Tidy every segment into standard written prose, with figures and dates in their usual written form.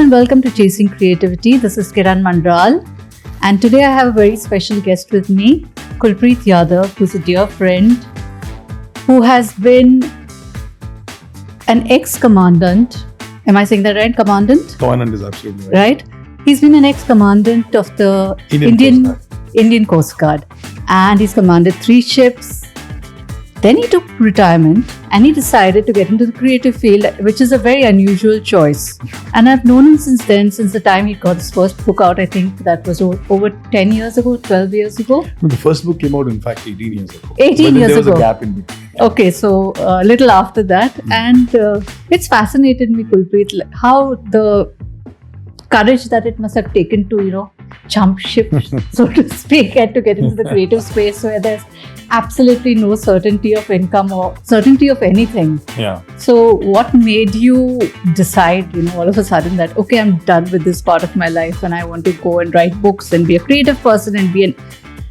and welcome to Chasing Creativity. This is Kiran Manral, and today I have a very special guest with me, Kulpreet Yadav, who's a dear friend who has been an ex-commandant. Am I saying that right? Commandant? Commandant is absolutely Right? He's been an ex-commandant of the Indian Coast Guard, and he's commanded 3 ships. Then he took retirement and he decided to get into the creative field, which is a very unusual choice. And I've known him since then, since the time he got his first book out. I think that was over 10 years ago, 12 years ago. No, the first book came out, in fact, 18 years ago. 18 years ago. There was a gap in between. Okay, so a little after that. And it's fascinated me, Kulpreet, how the courage that it must have taken to, jump ship, so to speak, and to get into the creative space where there's absolutely no certainty of income or certainty of anything. Yeah. So what made you decide, all of a sudden that, okay, I'm done with this part of my life and I want to go and write books and be a creative person and be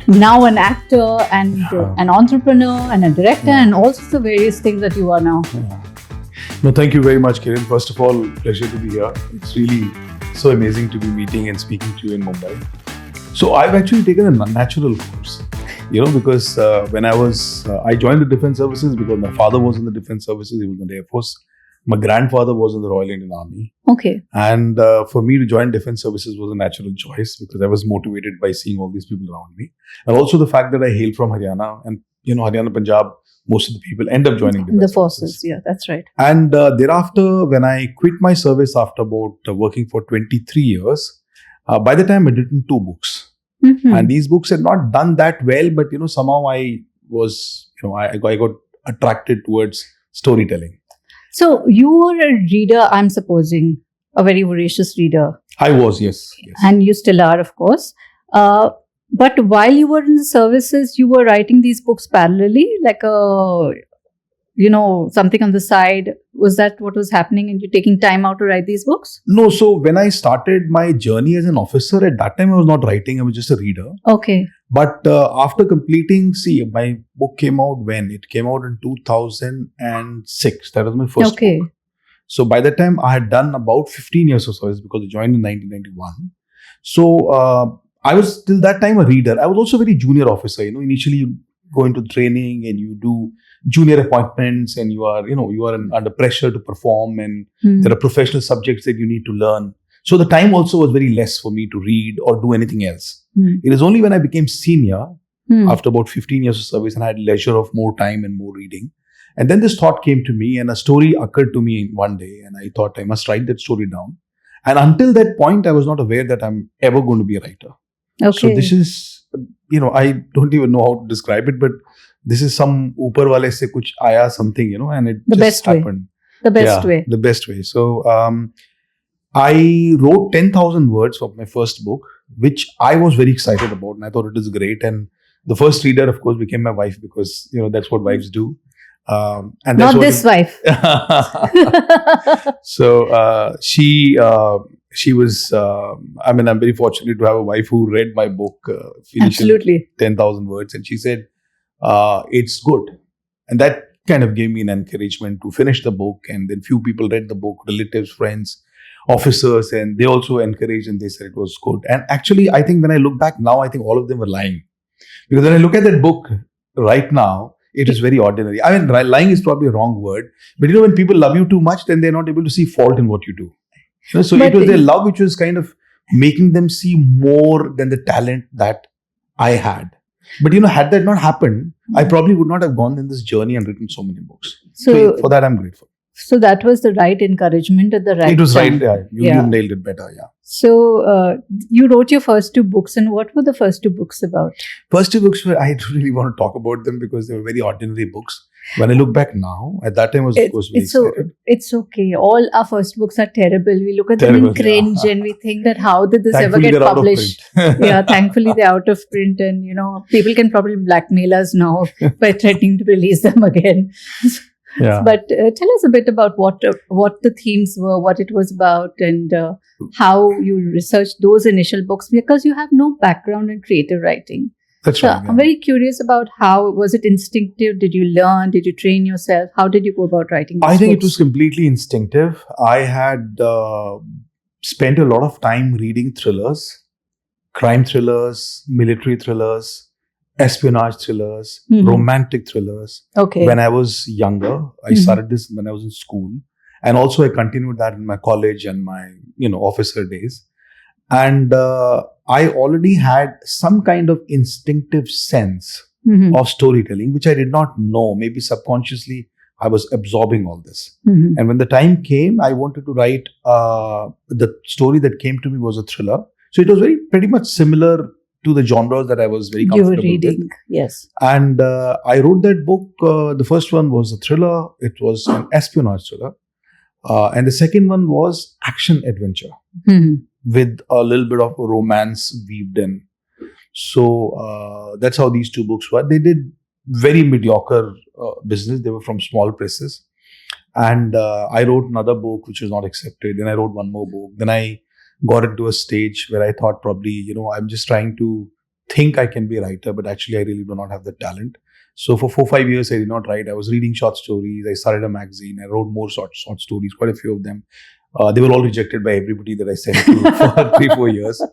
now an actor and an entrepreneur and a director and all sorts of various things that you are now. Yeah. No, thank you very much, Kiran. First of all, pleasure to be here. It's really so amazing to be meeting and speaking to you in Mumbai. So I've actually taken a natural course, because when I joined the Defence Services because my father was in the Defence Services, he was in the Air Force. My grandfather was in the Royal Indian Army. Okay. And for me to join Defence Services was a natural choice because I was motivated by seeing all these people around me. And also the fact that I hail from Haryana and, Haryana, Punjab, most of the people end up joining the forces. Yeah, that's right. And thereafter, when I quit my service after about working for 23 years, by the time I'd written 2 books. Mm-hmm. And these books had not done that well, but somehow I was, I got attracted towards storytelling. So you were a reader, I'm supposing, a very voracious reader. I was, yes. And you still are, of course. But while you were in the services, you were writing these books parallelly, like something on the side. Was that what was happening and you taking time out to write these books? No, so when I started my journey as an officer, at that time I was not writing, I was just a reader. Okay. But after completing, my book came out when? It came out in 2006. That was my first book. So by that time I had done about 15 years of service because I joined in 1991. So I was till that time a reader. I was also a very junior officer. Initially you go into training and you do junior appointments and you are under pressure to perform and there are professional subjects that you need to learn. So the time also was very less for me to read or do anything else. It is only when I became senior after about 15 years of service and I had leisure of more time and more reading. And then this thought came to me and a story occurred to me one day and I thought I must write that story down. And until that point, I was not aware that I'm ever going to be a writer. Okay. So this is, I don't even know how to describe it, but this is some upar wale se kuch aaya something, and it just happened. The best way. So I wrote 10,000 words for my first book, which I was very excited about and I thought it was great. And the first reader, of course, became my wife because, that's what wives do. And that's not this wife. So she was, I'm very fortunate to have a wife who read my book, finished 10,000 words. And she said, it's good. And that kind of gave me an encouragement to finish the book. And then few people read the book, relatives, friends, officers, and they also encouraged and they said it was good. And actually, I think when I look back now, I think all of them were lying. Because when I look at that book right now, it is very ordinary. I mean, lying is probably a wrong word. But when people love you too much, then they're not able to see fault in what you do. So it was their love which was kind of making them see more than the talent that I had. But had that not happened, I probably would not have gone in this journey and written so many books. So for that, I'm grateful. So that was the right encouragement at the right time. It was right, yeah. You nailed it better, yeah. So you wrote your first 2 books, and what were the first 2 books about? First 2 books, I don't really want to talk about them because they were very ordinary books. When I look back now, at that time I was of course very excited. It's okay. All our first books are terrible. We look at them and cringe and we think that how did this ever get published? Yeah, thankfully they're out of print and people can probably blackmail us now by threatening to release them again. Yeah. But tell us a bit about what the themes were, what it was about, and how you researched those initial books, because you have no background in creative writing. That's right. I'm very curious about how was it instinctive? Did you learn? Did you train yourself? How did you go about writing these I think books? It was completely instinctive. I had spent a lot of time reading thrillers, crime thrillers, military thrillers, espionage thrillers, romantic thrillers. Okay. When I was younger, I started this when I was in school. And also I continued that in my college and my, officer days. And I already had some kind of instinctive sense of storytelling, which I did not know. Maybe subconsciously, I was absorbing all this. And when the time came, I wanted to write, the story that came to me was a thriller. So it was pretty much similar to the genres that I was very comfortable with. You were reading, yes. And I wrote that book. The first one was a thriller. It was an espionage thriller. And the second one was action adventure with a little bit of romance weaved in. So that's how these two books were. They did very mediocre business. They were from small presses. And I wrote another book which was not accepted. Then I wrote one more book. Then I got into a stage where I thought probably, I'm just trying to think I can be a writer, but actually I really do not have the talent. So for 4-5 years, I did not write. I was reading short stories. I started a magazine. I wrote more short stories, quite a few of them. They were all rejected by everybody that I sent to for 3-4 years.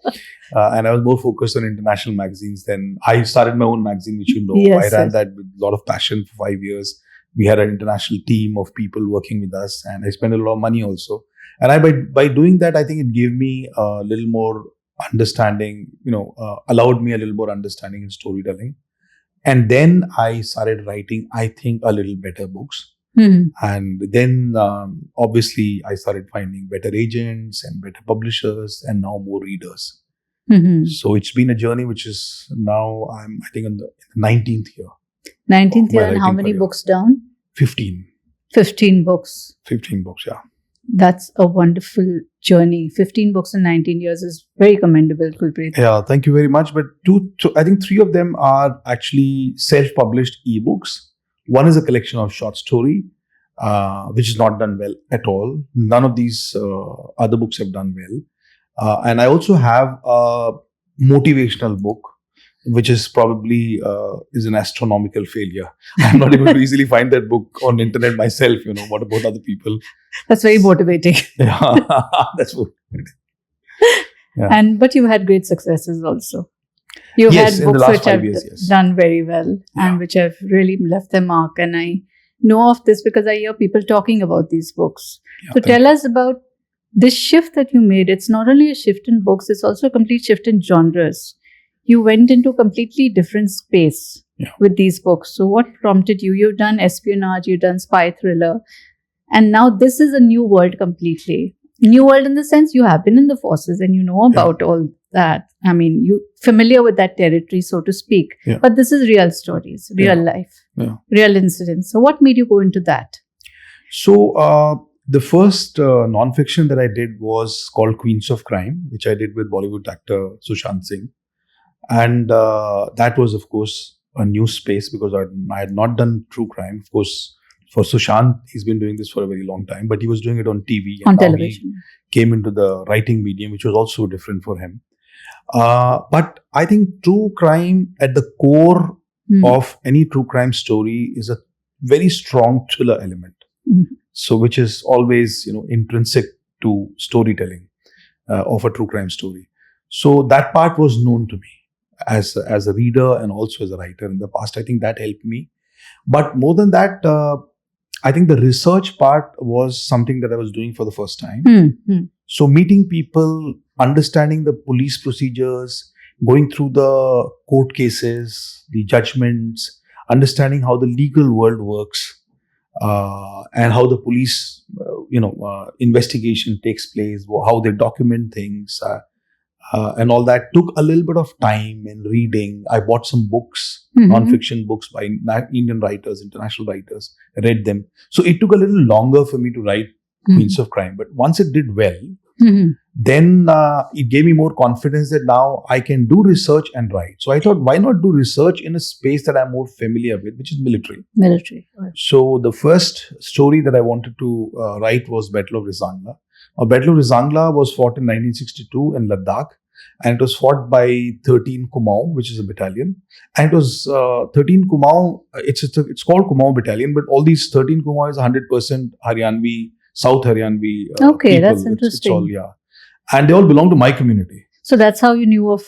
And I was more focused on international magazines. Then I started my own magazine, which Yes, I ran that with a lot of passion for 5 years. We had an international team of people working with us, and I spent a lot of money also. And by doing that, I think it gave me a little more understanding, allowed me a little more understanding in storytelling. And then I started writing, I think, a little better books. And then, obviously, I started finding better agents and better publishers and now more readers. So it's been a journey which is now, I think, in the 19th year. 19th year, and how many books down? 15. 15 books. 15 books, yeah. That's a wonderful journey. 15 books in 19 years is very commendable, Kulpreet. Yeah, thank you very much. But I think 3 of them are actually self-published ebooks. One is a collection of short story, which is not done well at all. None of these other books have done well. And I also have a motivational book, which is probably is an astronomical failure. I'm not able to easily find that book on internet myself. What about other people? That's very motivating. Yeah, that's motivating. Yeah. But you had great successes also. You Yes, had in the books last which 5 have years, yes. done very well and which have really left their mark. And I know of this because I hear people talking about these books. Yeah, so tell us about this shift that you made. It's not only a shift in books, it's also a complete shift in genres. You went into a completely different space with these books. So what prompted you? You've done espionage, you've done spy thriller. And now this is a new world completely. New world in the sense you have been in the forces and you know about all that. I mean, you're familiar with that territory, so to speak. Yeah. But this is real stories, real life, real incidents. So what made you go into that? So the first non-fiction that I did was called Queens of Crime, which I did with Bollywood actor Sushant Singh. And that was, of course, a new space because I had not done true crime. Of course, for Sushant, he's been doing this for a very long time, but he was doing it on TV. On television. He came into the writing medium, which was also different for him. But I think true crime at the core of any true crime story is a very strong thriller element. So which is always, intrinsic to storytelling of a true crime story. So that part was known to me as a reader and also as a writer in the past. I think that helped me. But more than that, I think the research part was something that I was doing for the first time. So meeting people, understanding the police procedures, going through the court cases, the judgments, understanding how the legal world works, and how the police, investigation takes place, how they document things, and all that took a little bit of time and reading. I bought some books, non-fiction books by Indian writers, international writers, read them. So it took a little longer for me to write Queens of Crime. But once it did well, then it gave me more confidence that now I can do research and write. So I thought, why not do research in a space that I'm more familiar with, which is military. So the first story that I wanted to write was Battle of Rizangla. Battle of Rizangla was fought in 1962 in Ladakh, and it was fought by 13 Kumaon, which is a battalion. And it was 13 Kumaon, it's called Kumaon Battalion, but all these 13 Kumaon is 100% Haryanvi, South Haryanvi okay, people. that's interesting. It's all, And they all belong to my community. So that's how you knew of,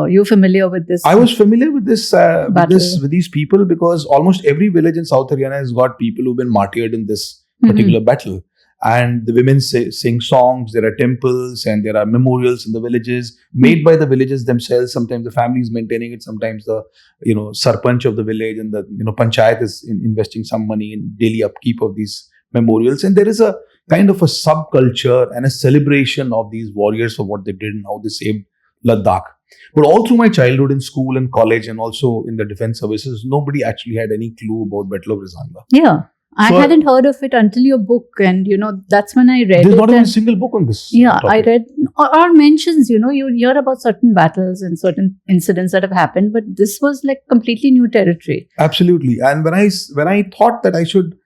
you were familiar with this? I was familiar with with these people because almost every village in South Haryana has got people who've been martyred in this particular battle. And the women sing songs, there are temples and there are memorials in the villages made by the villages themselves. Sometimes the family is maintaining it, sometimes the sarpanch of the village and the panchayat is investing some money in daily upkeep of these memorials. And there is a kind of a subculture and a celebration of these warriors for what they did and how they saved Ladakh. But all through my childhood in school and college and also in the defense services, nobody actually had any clue about Battle of Rizangla. Yeah. I hadn't heard of it until your book, and that's when I read it. There's not even a single book on this. Yeah, topic. I read or mentions, you hear about certain battles and certain incidents that have happened, but this was like completely new territory. Absolutely. And when I thought that I should,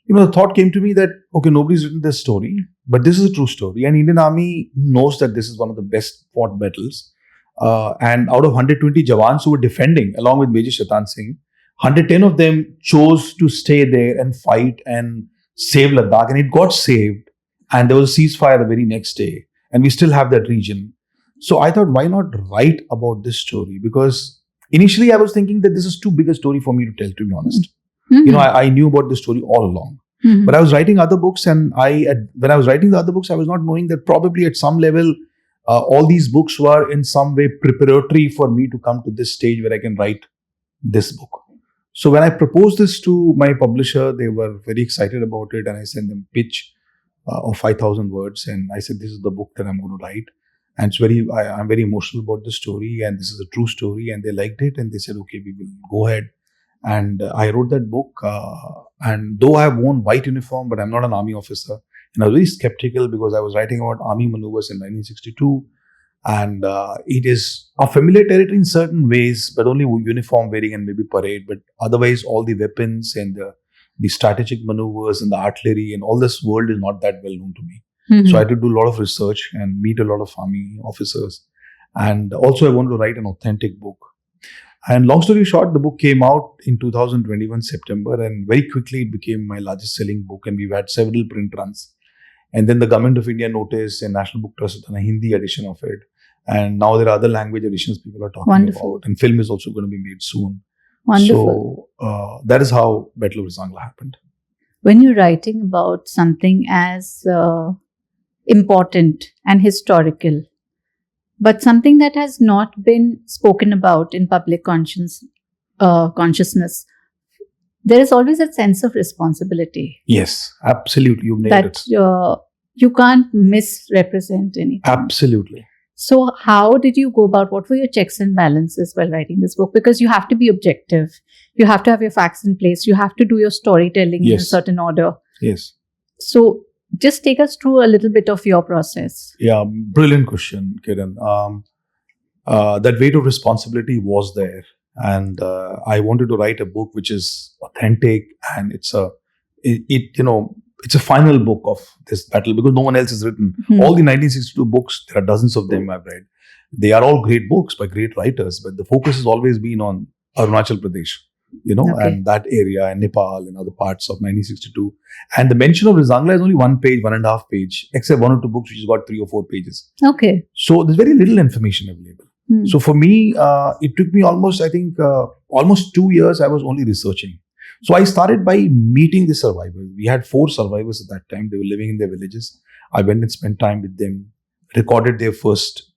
the thought came to me that, okay, nobody's written this story, but this is a true story. And Indian Army knows that this is one of the best fought battles. And out of 120 Jawans who were defending, along with Major Shaitan Singh, 110 of them chose to stay there and fight and save Ladakh. And it got saved. And there was a ceasefire the very next day. And we still have that region. So I thought, why not write about this story? Because initially I was thinking that this is too big a story for me to tell, to be honest. Mm-hmm. I knew about this story all along. Mm-hmm. But I was writing other books, and when I was writing the other books, I was not knowing that probably at some level, all these books were in some way preparatory for me to come to this stage where I can write this book. So when I proposed this to my publisher, they were very excited about it, and I sent them a pitch of 5,000 words, and I said, this is the book that I'm going to write. And I'm very emotional about the story, and this is a true story, and they liked it, and they said, okay, we will go ahead. And I wrote that book, and though I have worn white uniform, but I'm not an army officer. And I was very skeptical because I was writing about army maneuvers in 1962. And it is a familiar territory in certain ways, but only uniform wearing and maybe parade. But otherwise, all the weapons and the strategic maneuvers and the artillery and all this world is not that well known to me. Mm-hmm. So I had to do a lot of research and meet a lot of army officers. And also I wanted to write an authentic book. And long story short, the book came out in 2021 September, and very quickly it became my largest selling book, and we've had several print runs. And then the Government of India noticed, and National Book Trust has done a Hindi edition of it. And now there are other language editions people are talking about, and film is also going to be made soon. Wonderful. So that is how Battle of Rizangla happened. When you're writing about something as important and historical, but something that has not been spoken about in public consciousness, there is always a sense of responsibility. Yes, absolutely. You've nailed it. You can't misrepresent anything. Absolutely. So how did you go about, what were your checks and balances while writing this book? Because you have to be objective. You have to have your facts in place. You have to do your storytelling in a certain order. Yes. So just take us through a little bit of your process. Yeah, brilliant question, Kiran. That weight of responsibility was there. And I wanted to write a book which is authentic, and it's a final book of this battle because no one else has written. All the 1962 books, there are dozens of them I've read. They are all great books by great writers, but the focus has always been on Arunachal Pradesh, and that area and Nepal and other parts of 1962. And the mention of Rizangla is only 1 page, 1.5 page, except 1 or 2 books which has got 3 or 4 pages. Okay. So there's very little information available. So for me, it took me almost 2 years I was only researching. So I started by meeting the survivors. We had 4 survivors at that time. They were living in their villages. I went and spent time with them, recorded their first,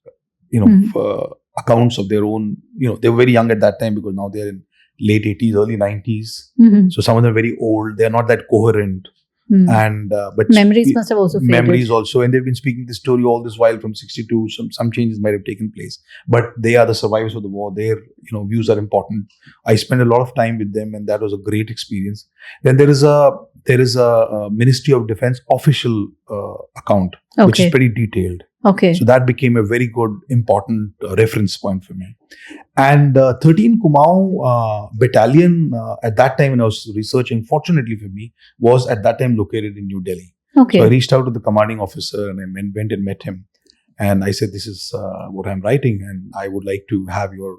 accounts of their own. They were very young at that time because now they're in late 80s, early 90s. Mm-hmm. So some of them are very old. They're not that coherent. And but memories must have also faded. Memories also, and they've been speaking this story all this while from 62. Some changes might have taken place, but they are the survivors of the war. Their views are important. I spent a lot of time with them, and that was a great experience. Then there is a Ministry of Defense official account, which is pretty detailed. Okay. So that became a very good, important reference point for me. And 13 Kumaon Battalion at that time when I was researching, fortunately for me, was at that time located in New Delhi. Okay. So I reached out to the commanding officer and I went and met him. And I said, this is what I'm writing, and I would like to have your,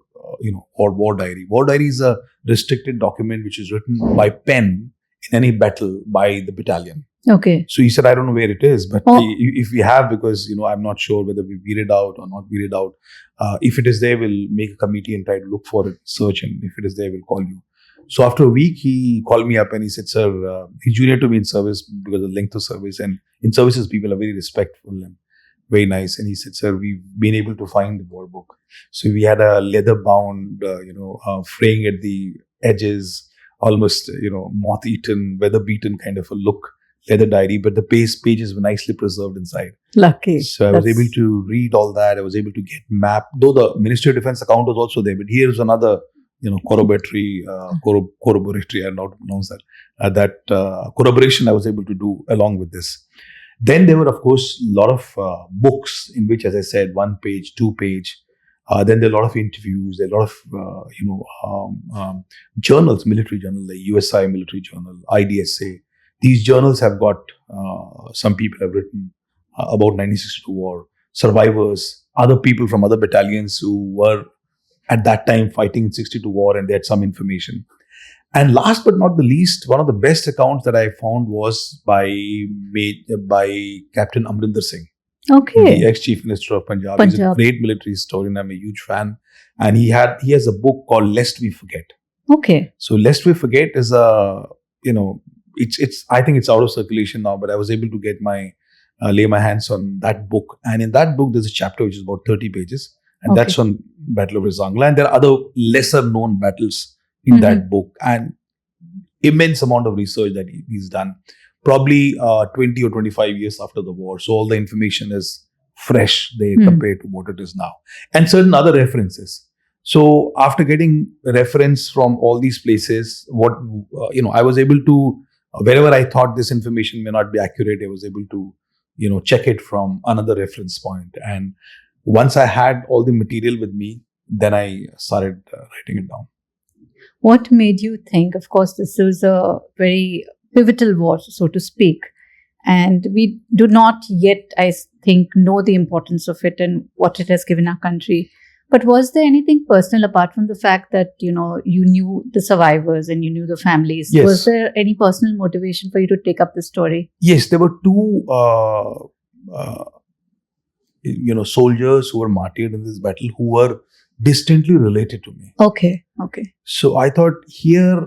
war diary. War diary is a restricted document which is written by pen in any battle by the battalion. Okay. So he said, I don't know where it is, but if we have, because, I'm not sure whether we weed it out or not weed it out. If it is there, we'll make a committee and try to look for it, search, and if it is there, we'll call you. So after a week, he called me up and he said, sir, he's junior to me in service because of the length of service. And in services, people are very respectful and very nice. And he said, sir, we've been able to find the war book. So we had a leather bound, fraying at the edges, almost, moth-eaten, weather-beaten kind of a look. Leather diary, but the pages were nicely preserved inside. Lucky. So I was able to read all that. I was able to get map, though the Ministry of Defense account was also there. But here's another, corroboratory, I don't know how to pronounce that. Corroboration I was able to do along with this. Then there were, of course, a lot of books in which, as I said, 1 page, 2 page. Then there are a lot of interviews. There are a lot of, journals, military journals, like USI Military Journal, IDSA. These journals have got, some people have written about 1962 war, survivors, other people from other battalions who were at that time fighting in 62 war, and they had some information. And last but not the least, one of the best accounts that I found was by Captain Amrinder Singh, the ex-Chief Minister of Punjab. He's a great military historian. I'm a huge fan. And he has a book called Lest We Forget. Okay. So Lest We Forget is a, I think it's out of circulation now, but I was able to get lay my hands on that book. And in that book, there's a chapter which is about 30 pages. And that's on Battle of Rizangla. And there are other lesser known battles in that book. And immense amount of research that he's done. Probably 20 or 25 years after the war. So all the information is fresh there compared to what it is now. And certain other references. So after getting reference from all these places, I was able to, wherever I thought this information may not be accurate, I was able to, check it from another reference point. And once I had all the material with me, then I started writing it down. What made you think, of course, this is a very pivotal war, so to speak, and we do not yet, I think, know the importance of it and what it has given our country. But was there anything personal apart from the fact that, you knew the survivors and you knew the families? Yes. Was there any personal motivation for you to take up the story? Yes, there were two, soldiers who were martyred in this battle who were distantly related to me. Okay. So I thought, here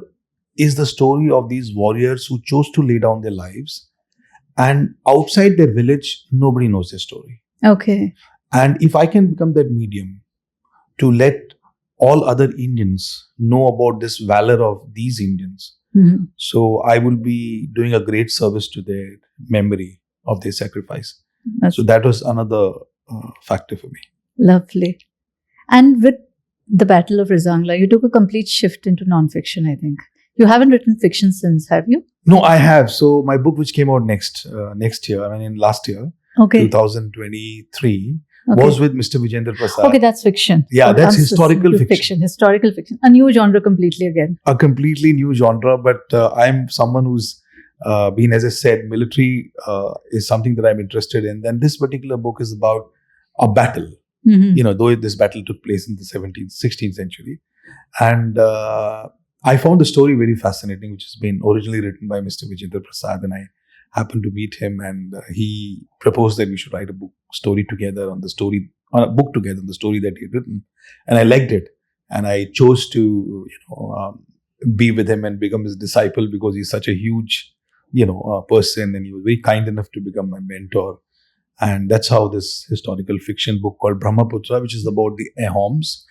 is the story of these warriors who chose to lay down their lives, and outside their village, nobody knows their story. Okay. And if I can become that medium to let all other Indians know about this valor of these Indians, so I will be doing a great service to their memory of their sacrifice. So that was another factor for me. Lovely. And with the Battle of Rizangla, you took a complete shift into non-fiction, I think. You haven't written fiction since, have you? No, I have. So my book, which came out next year, last year, 2023, was with Mr. Vijayendra Prasad. Okay, that's fiction. Yeah, that's historical fiction. Historical fiction. A new genre completely again. A completely new genre, but I'm someone who's been, as I said, military is something that I'm interested in. Then this particular book is about a battle. Though this battle took place in the 16th century. And I found the story very fascinating, which has been originally written by Mr. Vijayendra Prasad. And I happened to meet him, and he proposed that we should write a book together on the story that he had written. And I liked it. And I chose to, be with him and become his disciple, because he's such a huge, person, and he was very kind enough to become my mentor. And that's how this historical fiction book called Brahmaputra, which is about the Ahoms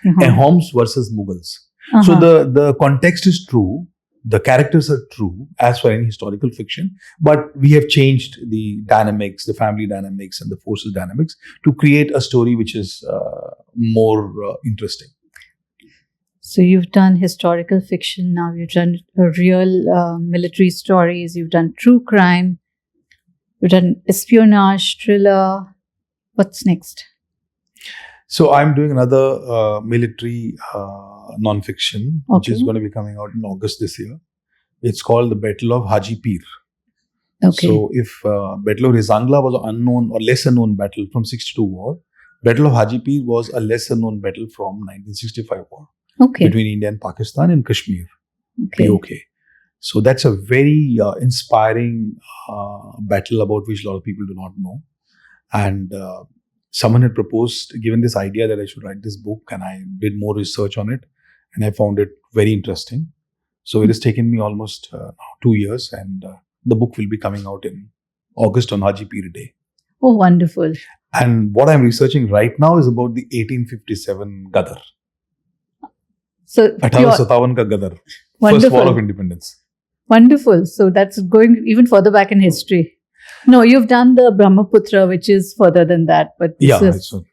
versus Mughals. So the context is true. The characters are true as for any historical fiction, but we have changed the dynamics, the family dynamics and the forces dynamics to create a story which is more interesting. So you've done historical fiction, now you've done real military stories, you've done true crime, you've done espionage, thriller. What's next? So I'm doing another military non-fiction, which is going to be coming out in August this year. It's called The Battle of Haji Pir. Okay. So if Battle of Rizangla was an unknown or lesser known battle from 62 war, Battle of Haji Pir was a lesser known battle from 1965 war. Okay. Between India and Pakistan in Kashmir. Okay. POK. So that's a very inspiring battle about which a lot of people do not know. And someone had given this idea that I should write this book, and I did more research on it, and I found it very interesting. So it has taken me almost 2 years, and the book will be coming out in August on Haji Pir Day. Oh, wonderful. And what I'm researching right now is about the 1857 Gadar. So, 1857 ka Gadar. Wonderful. First war of independence. Wonderful. So that's going even further back in history. No, you've done the Brahmaputra, which is further than that. But So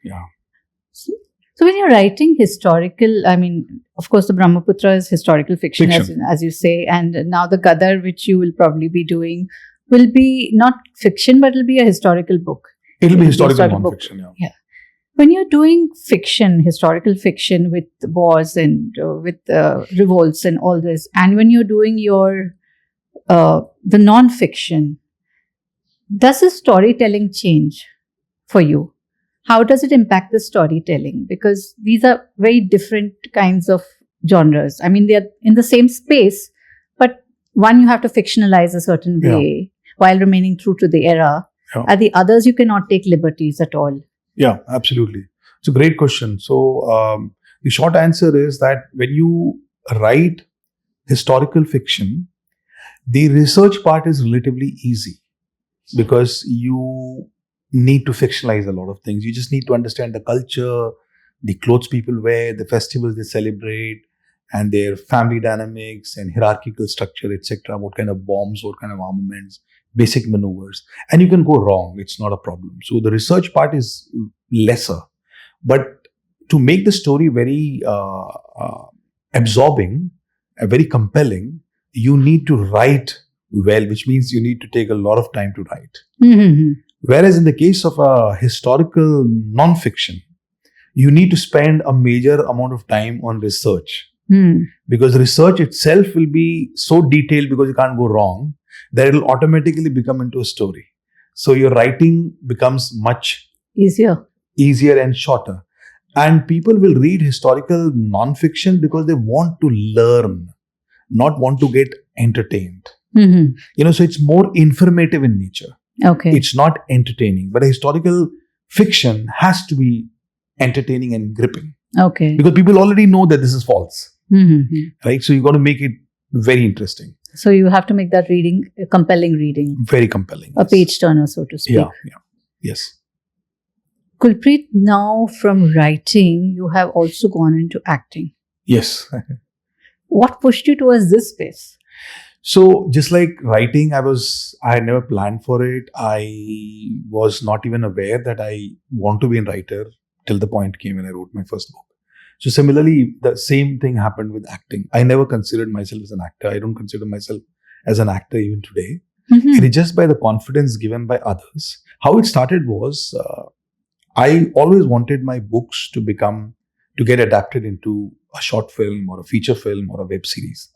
when you're writing historical, I mean, of course, the Brahmaputra is historical fiction. As you say. And now the Gadar, which you will probably be doing, will be not fiction, but it'll be a historical book. It'll be historical non-fiction, yeah. When you're doing fiction, historical fiction with wars and with revolts and all this, and when you're doing your the non-fiction, does the storytelling change for you? How does it impact the storytelling? Because these are very different kinds of genres. I mean, they're in the same space, but one you have to fictionalize a certain way while remaining true to the era. Yeah. At the others, you cannot take liberties at all. Yeah, absolutely. It's a great question. So the short answer is that when you write historical fiction, the research part is relatively easy because you need to fictionalize a lot of things. You just need to understand the culture, the clothes people wear, the festivals they celebrate, and their family dynamics and hierarchical structure, etc. What kind of bombs, what kind of armaments, basic maneuvers. And you can go wrong. It's not a problem. So the research part is lesser. But to make the story very absorbing, very compelling, you need to write well, which means you need to take a lot of time to write. Mm-hmm. Whereas in the case of a historical non-fiction, you need to spend a major amount of time on research. Because research itself will be so detailed because you can't go wrong that it will automatically become into a story. So your writing becomes much easier and shorter. And people will read historical non-fiction because they want to learn, not want to get entertained. Mm-hmm. So it's more informative in nature. Okay. It's not entertaining. But a historical fiction has to be entertaining and gripping. Okay. Because people already know that this is false. Mm-hmm. Right? So you got to make it very interesting. So you have to make that reading a compelling reading. Very compelling. A page turner, so to speak. Yeah. Yes. Kulpreet, now from writing, you have also gone into acting. Yes. What pushed you towards this space? So just like writing, I had never planned for it. I was not even aware that I want to be a writer till the point came when I wrote my first book. So similarly, the same thing happened with acting. I never considered myself as an actor. I don't consider myself as an actor even today. Mm-hmm. It is just by the confidence given by others. How it started was, I always wanted my books to get adapted into a short film or a feature film or a web series.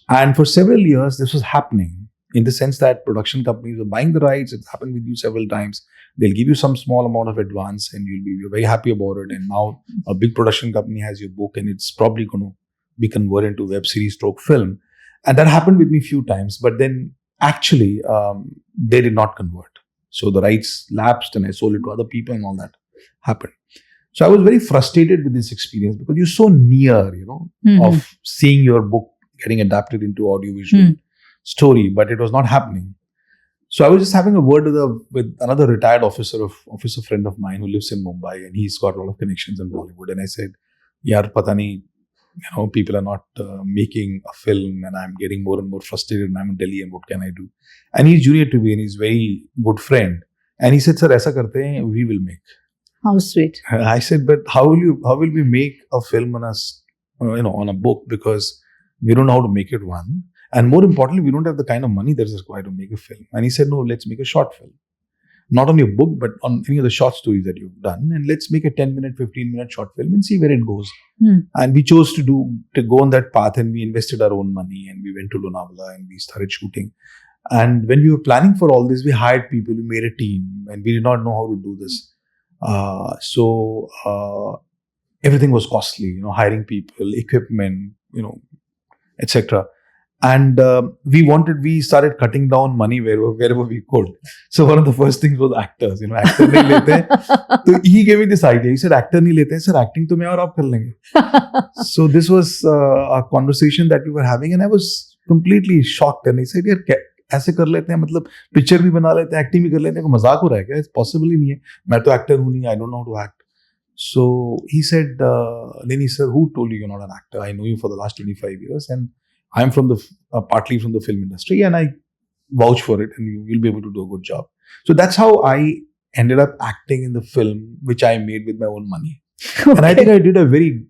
And for several years, this was happening in the sense that production companies were buying the rights. It's happened with you several times. They'll give you some small amount of advance and you're very happy about it. And now a big production company has your book and it's probably going to be converted into web series / film. And that happened with me a few times. But then actually, they did not convert. So the rights lapsed and I sold it to other people and all that happened. So I was very frustrated with this experience because you're so near, Mm-hmm. of seeing your book getting adapted into audiovisual story, but it was not happening. So I was just having a word with another retired officer friend of mine who lives in Mumbai, and he's got a lot of connections in Bollywood. And I said, "Yaar, pata nahi, people are not making a film, and I'm getting more and more frustrated. And I'm in Delhi, and what can I do?" And he's junior to me, and he's very good friend. And he said, "Sir, aisa karte hain, we will make." How sweet. I said, "But how will we make a film on a book, because we don't know how to make it, one. And more importantly, we don't have the kind of money that is required to make a film." And he said, "No, let's make a short film. Not on your book, but on any of the short stories that you've done. And let's make a 10-minute, 15-minute short film and see where it goes." And we chose to go on that path, and we invested our own money and we went to Lonavala and we started shooting. And when we were planning for all this, we hired people, we made a team, and we did not know how to do this. So everything was costly, hiring people, equipment, etc. And we started cutting down money wherever we could. So one of the first things was actors. Actor nahi lete. So he gave me this idea. He said, actor nahi lete. Sir, acting to main aur aap kar lenge. So this was a conversation that we were having, and I was completely shocked. And he said, यार ऐसे कर लेते हैं, मतलब picture भी बना लेते हैं, एक्टिंग भी कर लेते हैं, मजाक हो रहा है क्या? इट्स पॉसिबल ही नहीं है. मैं तो एक्टर हूँ नहीं, I don't know how to act. So he said, Nini sir, who told you you're not an actor? I know you for the last 25 years, and I'm from partly from the film industry, and I vouch for it, and you will be able to do a good job. So that's how I ended up acting in the film, which I made with my own money. Okay. And I think I did a very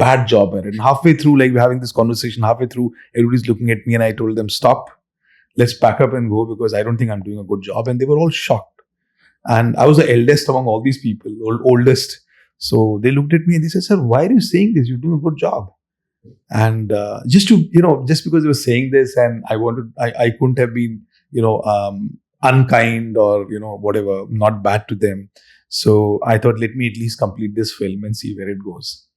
bad job at it. And halfway through, like we're having this conversation, halfway through, everybody's looking at me, and I told them, stop, let's pack up and go, because I don't think I'm doing a good job. And they were all shocked. And I was the eldest among all these people, oldest. So they looked at me and they said, sir, why are you saying this? You're doing a good job. And just because they were saying this, and I couldn't have been, unkind or, whatever, not bad to them. So I thought, let me at least complete this film and see where it goes.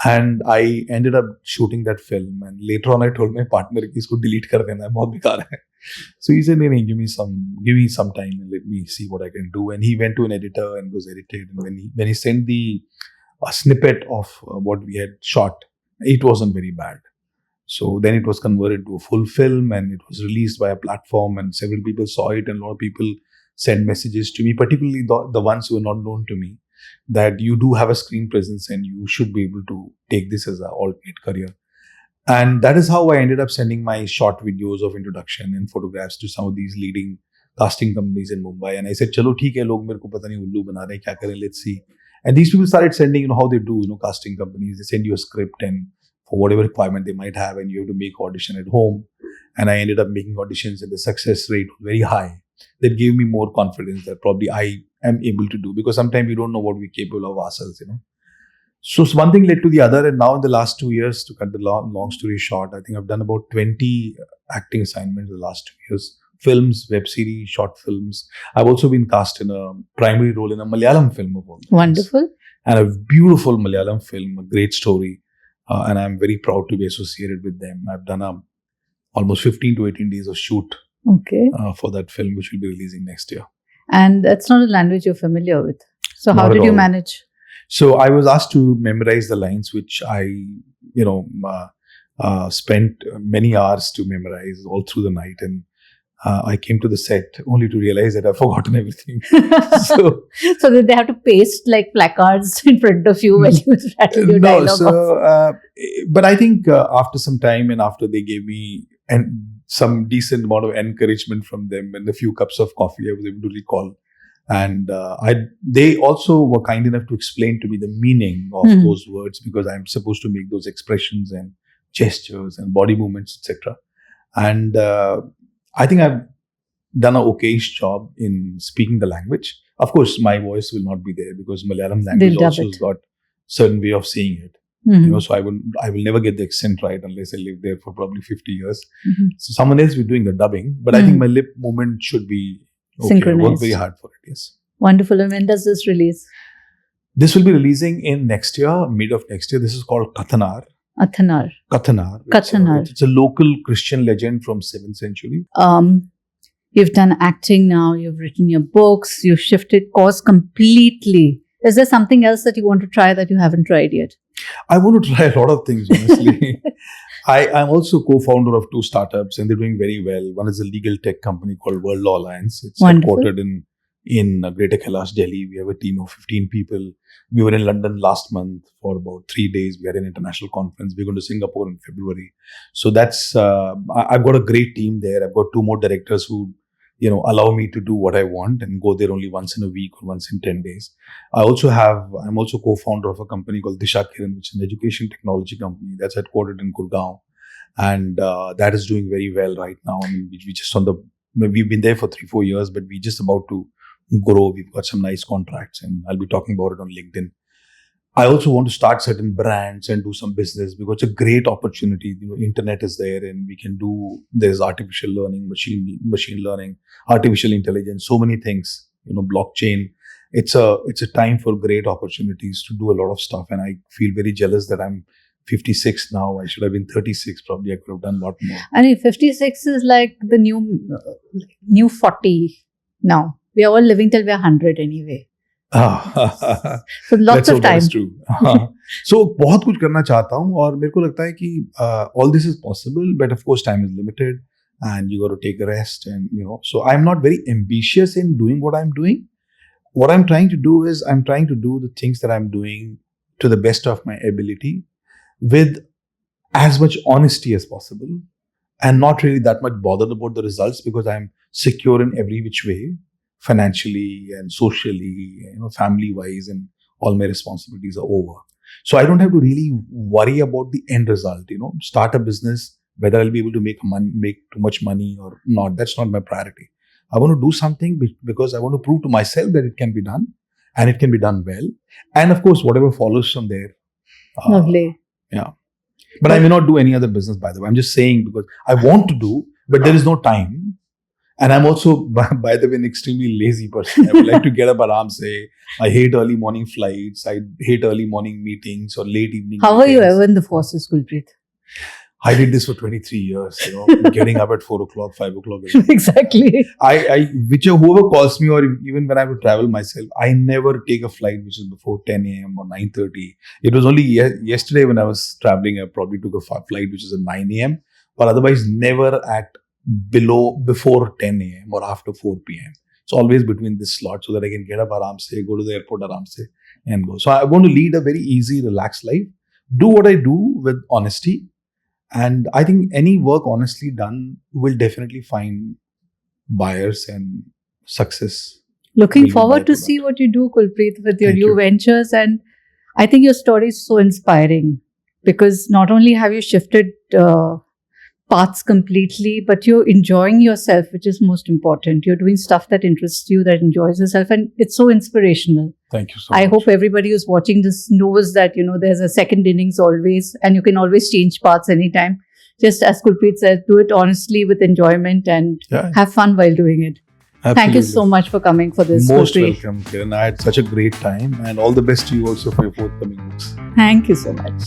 And I ended up shooting that film. And later on, I told my partner, isko delete kar dena hai, bahut bekar hai. So he said, no, give me some time and let me see what I can do. And he went to an editor and was edited. And when he sent a snippet of what we had shot, it wasn't very bad. So then it was converted to a full film, and it was released by a platform, and several people saw it, and a lot of people sent messages to me, particularly the ones who were not known to me, that you do have a screen presence and you should be able to take this as an alternate career. And that is how I ended up sending my short videos of introduction and photographs to some of these leading casting companies in Mumbai. And I said, chalo theek hai, log mere ko pata nahi ullu bana rahe, kya kare, let's see. And these people started sending, how they do, casting companies, they send you a script and for whatever requirement they might have, and you have to make audition at home. And I ended up making auditions, and the success rate was very high. That gave me more confidence that probably I am able to do, because sometimes we don't know what we're capable of ourselves, So one thing led to the other, and now in the last 2 years, to cut the long story short, I think I've done about 20 acting assignments in the last 2 years. Films, web series, short films. I've also been cast in a primary role in a Malayalam film of all things. Wonderful. And a beautiful Malayalam film, a great story. And I'm very proud to be associated with them. I've done almost 15 to 18 days of shoot for that film, which will be releasing next year. And that's not a language you're familiar with. So how did you manage? So I was asked to memorize the lines, which I, spent many hours to memorize all through the night. And I came to the set only to realize that I've forgotten everything. So did they have to paste like placards in front of you when you rattled your dialogue? But I think after some time, and after they gave me some decent amount of encouragement from them and a few cups of coffee, I was able to recall. And they also were kind enough to explain to me the meaning of those words, because I'm supposed to make those expressions and gestures and body movements, etc. And I think I've done an okayish job in speaking the language. Of course, my voice will not be there, because Malayalam language also has got certain way of saying it. So I will never get the accent right unless I live there for probably 50 years. So someone else will be doing the dubbing, but I think my lip movement should be synchronized. I work very hard for it, yes. Wonderful. And when does this release? This will be releasing in next year, mid of next year. This is called Kathanar. Kathanar. It's a local Christian legend from 7th century. You've done acting now. You've written your books. You've shifted course completely. Is there something else that you want to try that you haven't tried yet? I want to try a lot of things, honestly. I'm also co-founder of 2 startups, and they're doing very well. One is a legal tech company called World Law Alliance. It's headquartered in Greater Kailash, Delhi. We have a team of 15 people. We were in London last month for about 3 days. We had an international conference. We're going to Singapore in February. So that's, I've got a great team there. I've got 2 more directors who, allow me to do what I want and go there only once in a week or once in 10 days. I'm also co-founder of a company called Disha Kiran, which is an education technology company that's headquartered in Gurgaon. And that is doing very well right now. I mean, we've been there for 3-4 years, but we're just about to grow. We've got some nice contracts, and I'll be talking about it on LinkedIn. I also want to start certain brands and do some business, because it's a great opportunity. Internet is there, and there's artificial learning, machine learning, artificial intelligence, so many things, blockchain. It's a time for great opportunities to do a lot of stuff. And I feel very jealous that I'm 56 now. I should have been 36. Probably I could have done a lot more. I mean, 56 is like the new 40 now. We are all living till we're 100 anyway. So lots of time. That's true. So बहुत कुछ करना चाहता हूँ और मेरे को लगता है कि all this is possible, but of course time is limited and you got to take a rest and So I'm not very ambitious in doing what I'm doing. What I'm trying to do is I'm trying to do the things that I'm doing to the best of my ability with as much honesty as possible and not really that much bothered about the results because I'm secure in every which way, financially and socially, family-wise, and all my responsibilities are over. So I don't have to really worry about the end result, start a business, whether I'll be able to make too much money or not. That's not my priority. I want to do something because I want to prove to myself that it can be done and it can be done well. And of course, whatever follows from there. Lovely. Yeah. But I may not do any other business, by the way. I'm just saying because I want to do, but there is no time. And I'm also, by the way, an extremely lazy person. I would like to get up aram se. I hate early morning flights. I hate early morning meetings or late evening How are you ever in the forces, Kulpreet? I did this for 23 years, getting up at 4 o'clock, 5 o'clock. Exactly. Whoever calls me or even when I have to travel myself, I never take a flight which is before 10 a.m. or 9:30. It was only yesterday when I was traveling, I probably took a flight which is at 9 a.m. But otherwise never before 10 a.m. or after 4 p.m. It's always between this slot so that I can get up aram se, go to the airport aram se and go. So I want to lead a very easy, relaxed life. Do what I do with honesty. And I think any work honestly done will definitely find buyers and success. Looking forward to see what you do, Kulpreet, with your new ventures. And I think your story is so inspiring because not only have you shifted paths completely, but you're enjoying yourself, which is most important. You're doing stuff that interests you, that enjoys yourself, and it's so inspirational. Thank you so much. I hope everybody who's watching this knows that, there's a second innings always, and you can always change paths anytime. Just as Kulpreet said, do it honestly with enjoyment and have fun while doing it. Absolutely. Thank you so much for coming for this. Most welcome, Kiran. I had such a great time, and all the best to you also for your forthcoming books. Thank you so much.